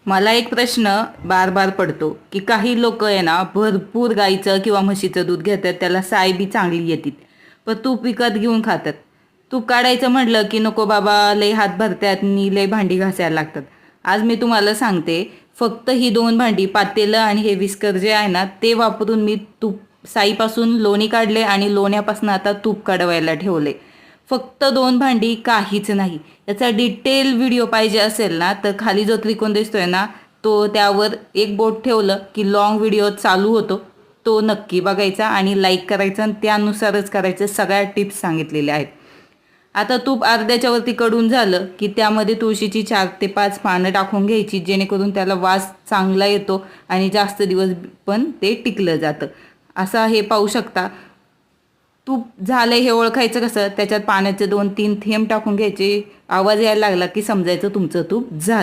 मला एक प्रश्न बार बार पडतो की काही लोक आहे ना भरपूर गाईचं किंवा म्हशीचं दूध घेतात, त्याला साय बी चांगली येते, पण तूप विकत घेऊन खातात. तूप काढायचं म्हटलं की नको बाबा, लय हात भरतात नि लय भांडी घासायला लागतात. आज मी तुम्हाला सांगते, फक्त ही दोन भांडी, पातेलं आणि हे विस्कर जे आहे ना, ते वापरून मी तूप साईपासून लोणी काढले आणि लोण्यापासून आता तूप काढवायला ठेवले. फक्त दोन भांडी, काहीच नाही. याचा डिटेल व्हिडिओ पाहिजे असेल ना, तर खाली जो त्रिकोण दिसतोय ना, तो त्यावर एक बोट ठेवलं की लॉंग व्हिडिओ चालू होतो. तो नक्की बघायचा आणि लाईक करायचा आणि त्यानुसारच करायचं. सगळ्या टिप्स सांगितलेल्या आहेत. आता तूप अर्ध्याच्या वरती कडून झालं की त्यामध्ये तुळशीची 4 ते 5 पानं टाकून घ्यायची, जेणेकरून त्याला वास चांगला येतो आणि जास्त दिवस पण ते टिकलं जातं. असा हे पाहू शकता. तूप झालंय हे ओळखायचं कसं, त्याच्यात पाण्याचे 2-3 थेंब टाकून घ्यायचे. आवाज यायला लागला की समजायचं तुमचं तूप झालं.